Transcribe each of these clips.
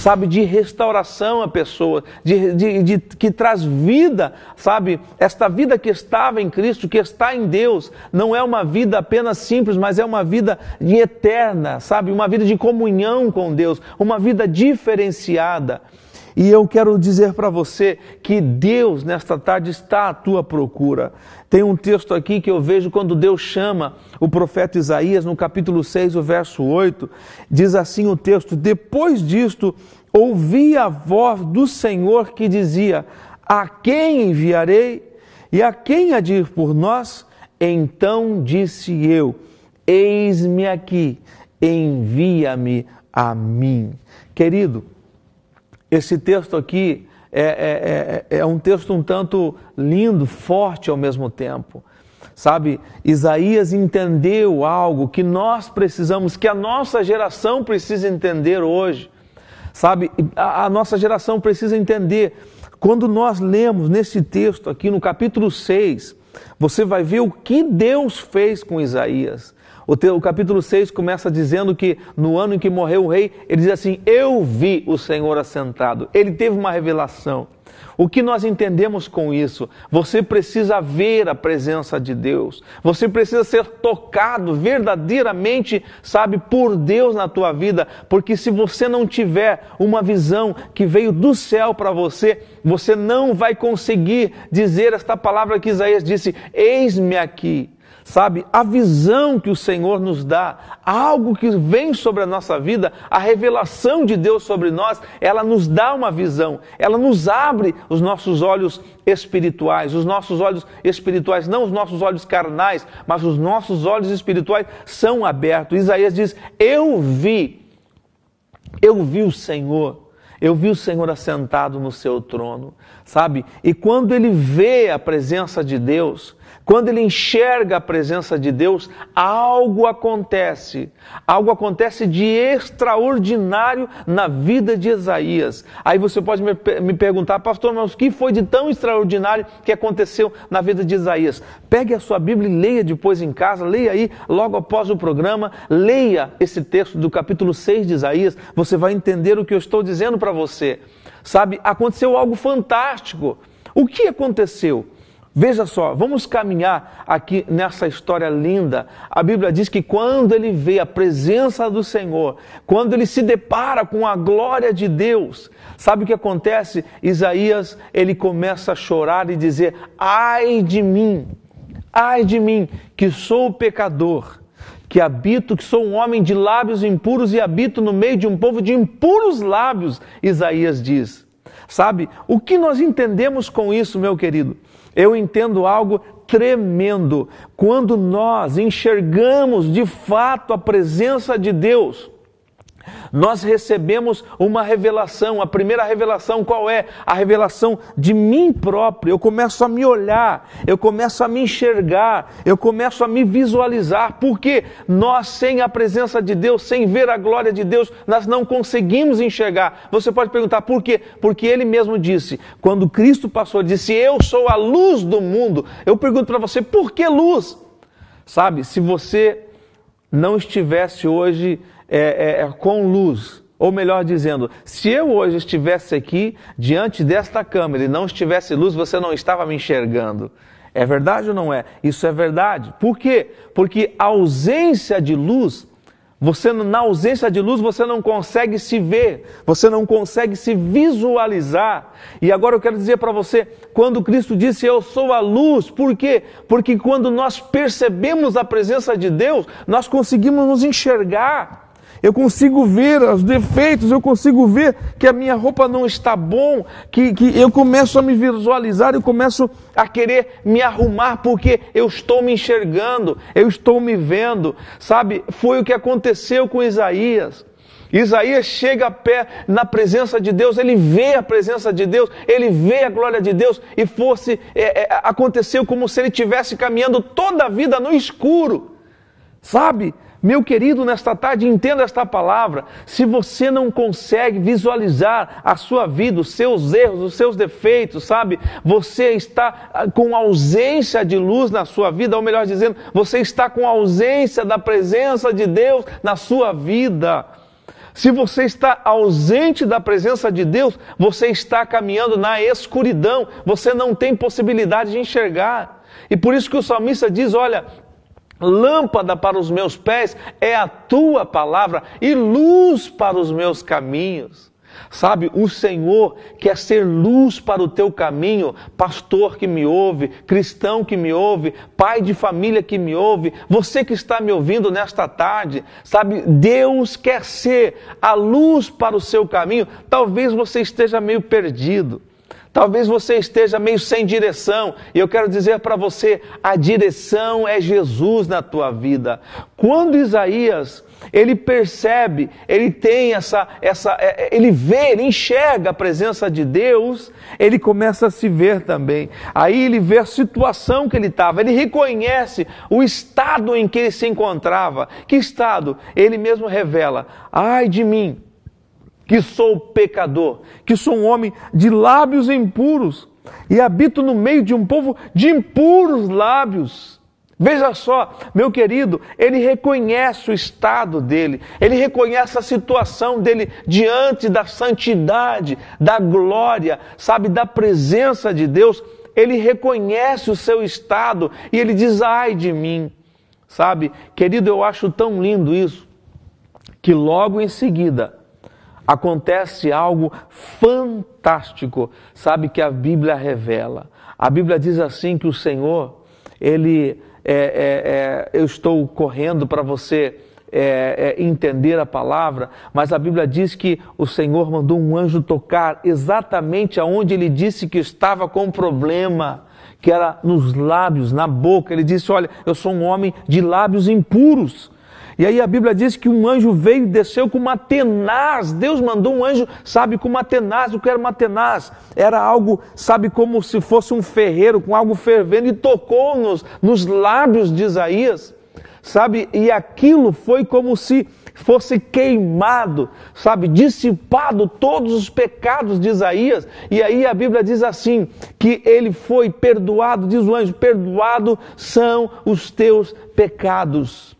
sabe, de restauração à pessoa, que traz vida, sabe, esta vida que estava em Cristo, que está em Deus, não é uma vida apenas simples, mas é uma vida eterna, sabe, uma vida de comunhão com Deus, uma vida diferenciada. E eu quero dizer para você que Deus, nesta tarde, está à tua procura. Tem um texto aqui que eu vejo quando Deus chama o profeta Isaías, no capítulo 6, o verso 8, diz assim o texto: depois disto, ouvi a voz do Senhor que dizia: a quem enviarei? E a quem há de ir por nós? Então disse eu: eis-me aqui, envia-me a mim. Querido, esse texto aqui é um texto um tanto lindo, forte ao mesmo tempo. Sabe, Isaías entendeu algo que nós precisamos, que a nossa geração precisa entender hoje. Sabe, a nossa geração precisa entender. Quando nós lemos nesse texto aqui, no capítulo 6, você vai ver o que Deus fez com Isaías. O capítulo 6 começa dizendo que no ano em que morreu o rei, ele diz assim: eu vi o Senhor assentado. Ele teve uma revelação. O que nós entendemos com isso? Você precisa ver a presença de Deus. Você precisa ser tocado verdadeiramente, sabe, por Deus na tua vida. Porque se você não tiver uma visão que veio do céu para você, você não vai conseguir dizer esta palavra que Isaías disse: eis-me aqui. Sabe, a visão que o Senhor nos dá, algo que vem sobre a nossa vida, a revelação de Deus sobre nós, ela nos dá uma visão, ela nos abre os nossos olhos espirituais, não os nossos olhos carnais, mas os nossos olhos espirituais são abertos. Isaías diz: eu vi o Senhor. Eu vi o Senhor assentado no seu trono, sabe? E quando ele vê a presença de Deus, quando ele enxerga a presença de Deus, algo acontece de extraordinário na vida de Isaías. Aí você pode me perguntar: pastor, mas o que foi de tão extraordinário que aconteceu na vida de Isaías? Pegue a sua Bíblia e leia depois em casa, leia aí logo após o programa, leia esse texto do capítulo 6 de Isaías, você vai entender o que eu estou dizendo para você. Sabe, aconteceu algo fantástico. O que aconteceu? Veja só, vamos caminhar aqui nessa história linda. A Bíblia diz que quando ele vê a presença do Senhor, quando ele se depara com a glória de Deus, sabe o que acontece? Isaías, ele começa a chorar e dizer: ai de mim, que sou pecador, que sou um homem de lábios impuros e habito no meio de um povo de impuros lábios, Isaías diz. Sabe, o que nós entendemos com isso, meu querido? Eu entendo algo tremendo. Quando nós enxergamos de fato a presença de Deus, nós recebemos uma revelação. A primeira revelação qual é? A revelação de mim próprio. Eu começo a me olhar, eu começo a me enxergar, eu começo a me visualizar. Porque nós, sem a presença de Deus, sem ver a glória de Deus, nós não conseguimos enxergar. Você pode perguntar por quê? Porque ele mesmo disse, quando Cristo passou, disse: eu sou a luz do mundo. Eu pergunto para você: por que luz? Sabe, se você não estivesse hoje com luz, ou melhor dizendo, se eu hoje estivesse aqui diante desta câmera e não estivesse luz, você não estava me enxergando. É verdade ou não é? Isso é verdade. Por quê? Porque a ausência de luz, na ausência de luz você não consegue se ver, você não consegue se visualizar. E agora eu quero dizer para você, quando Cristo disse: eu sou a luz, por quê? Porque quando nós percebemos a presença de Deus, nós conseguimos nos enxergar. Eu consigo ver os defeitos, eu consigo ver que a minha roupa não está bom, que eu começo a me visualizar, eu começo a querer me arrumar porque eu estou me enxergando, eu estou me vendo. Sabe, foi o que aconteceu com Isaías. Isaías chega a pé na presença de Deus, ele vê a presença de Deus, ele vê a glória de Deus e aconteceu como se ele estivesse caminhando toda a vida no escuro. Sabe? Meu querido, nesta tarde, entenda esta palavra. Se você não consegue visualizar a sua vida, os seus erros, os seus defeitos, sabe? Você está com ausência de luz na sua vida, ou melhor dizendo, você está com ausência da presença de Deus na sua vida. Se você está ausente da presença de Deus, você está caminhando na escuridão, você não tem possibilidade de enxergar. E por isso que o salmista diz, olha, lâmpada para os meus pés é a tua palavra e luz para os meus caminhos. Sabe, o Senhor quer ser luz para o teu caminho, pastor que me ouve, cristão que me ouve, pai de família que me ouve, você que está me ouvindo nesta tarde, sabe, Deus quer ser a luz para o seu caminho. Talvez você esteja meio perdido, talvez você esteja meio sem direção, e eu quero dizer para você, a direção é Jesus na tua vida. Quando Isaías, ele percebe, ele tem ele vê, ele enxerga a presença de Deus, ele começa a se ver também. Aí ele vê a situação que ele estava, ele reconhece o estado em que ele se encontrava. Que estado? Ele mesmo revela, ai de mim, que sou pecador, que sou um homem de lábios impuros, e habito no meio de um povo de impuros lábios. Veja só, meu querido, ele reconhece o estado dele, ele reconhece a situação dele diante da santidade, da glória, sabe, da presença de Deus. Ele reconhece o seu estado e ele diz, ai de mim. Sabe, querido, eu acho tão lindo isso, que logo em seguida acontece algo fantástico, sabe, que a Bíblia revela. A Bíblia diz assim que o Senhor, eu estou correndo para você entender a palavra, mas a Bíblia diz que o Senhor mandou um anjo tocar exatamente aonde ele disse que estava com problema, que era nos lábios, na boca. Ele disse, olha, eu sou um homem de lábios impuros. E aí a Bíblia diz que um anjo veio e desceu com uma tenaz. Deus mandou um anjo, sabe, com uma tenaz. O que era uma tenaz? Era algo, sabe, como se fosse um ferreiro com algo fervendo, e tocou nos lábios de Isaías, sabe, e aquilo foi como se fosse queimado, sabe, dissipado todos os pecados de Isaías. E aí a Bíblia diz assim, que ele foi perdoado, diz o anjo, perdoado são os teus pecados.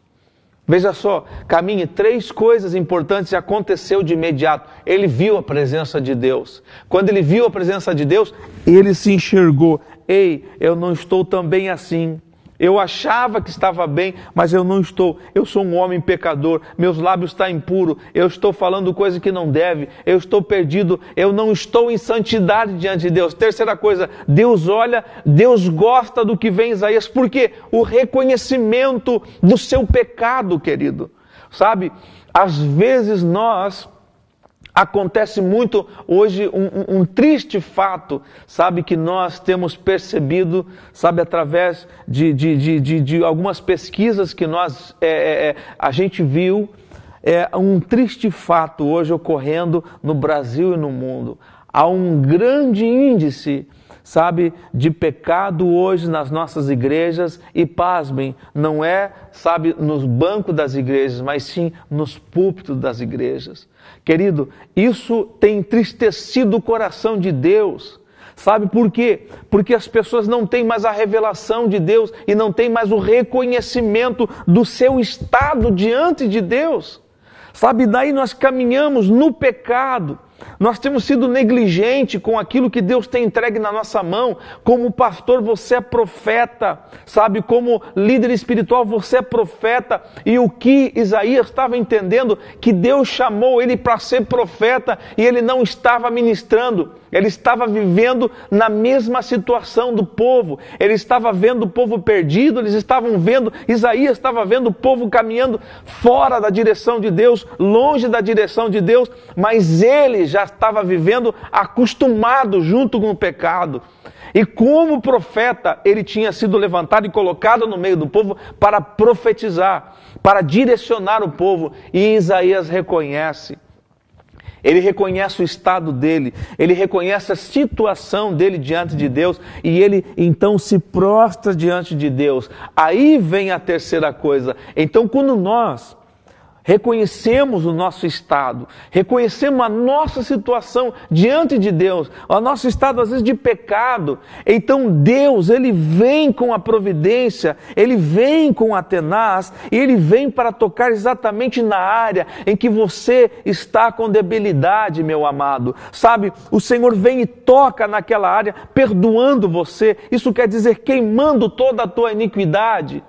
Veja só, caminhe, 3 coisas importantes aconteceu de imediato. Ele viu a presença de Deus. Quando ele viu a presença de Deus, ele se enxergou. Ei, eu não estou tão bem assim. Eu achava que estava bem, mas eu não estou. Eu sou um homem pecador, meus lábios estão impuros, eu estou falando coisa que não deve, eu estou perdido, eu não estou em santidade diante de Deus. Terceira coisa, Deus olha, Deus gosta do que vem em Isaías, porque o reconhecimento do seu pecado, querido. Sabe, às vezes acontece muito hoje um triste fato, sabe, que nós temos percebido, sabe, através de algumas pesquisas que a gente viu, um triste fato hoje ocorrendo no Brasil e no mundo. Há um grande índice, sabe, de pecado hoje nas nossas igrejas, e pasmem, não é, sabe, nos bancos das igrejas, mas sim nos púlpitos das igrejas. Querido, isso tem entristecido o coração de Deus. Sabe por quê? Porque as pessoas não têm mais a revelação de Deus e não têm mais o reconhecimento do seu estado diante de Deus. Sabe, daí nós caminhamos no pecado. Nós temos sido negligentes com aquilo que Deus tem entregue na nossa mão. Como pastor, você é profeta, sabe? Como líder espiritual, você é profeta. E o que Isaías estava entendendo? Que Deus chamou ele para ser profeta e ele não estava ministrando. Ele estava vivendo na mesma situação do povo. Ele estava vendo o povo perdido, eles estavam vendo, Isaías estava vendo o povo caminhando fora da direção de Deus, longe da direção de Deus, mas ele já estava vivendo acostumado junto com o pecado. E como profeta, ele tinha sido levantado e colocado no meio do povo para profetizar, para direcionar o povo. E Isaías reconhece. Ele reconhece o estado dele, ele reconhece a situação dele diante de Deus e ele então se prostra diante de Deus. Aí vem a terceira coisa. Então, quando nós reconhecemos o nosso estado, reconhecemos a nossa situação diante de Deus, o nosso estado às vezes de pecado, então Deus, Ele vem com a providência, Ele vem com a tenaz, e Ele vem para tocar exatamente na área em que você está com debilidade, meu amado. Sabe, o Senhor vem e toca naquela área, perdoando você, isso quer dizer queimando toda a tua iniquidade.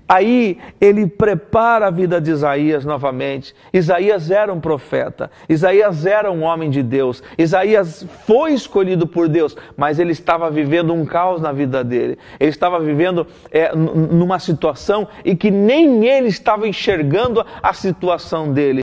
Aí ele prepara a vida de Isaías novamente. Isaías era um profeta, Isaías era um homem de Deus, Isaías foi escolhido por Deus, mas ele estava vivendo um caos na vida dele. Ele estava vivendo numa situação em que nem ele estava enxergando a situação dele.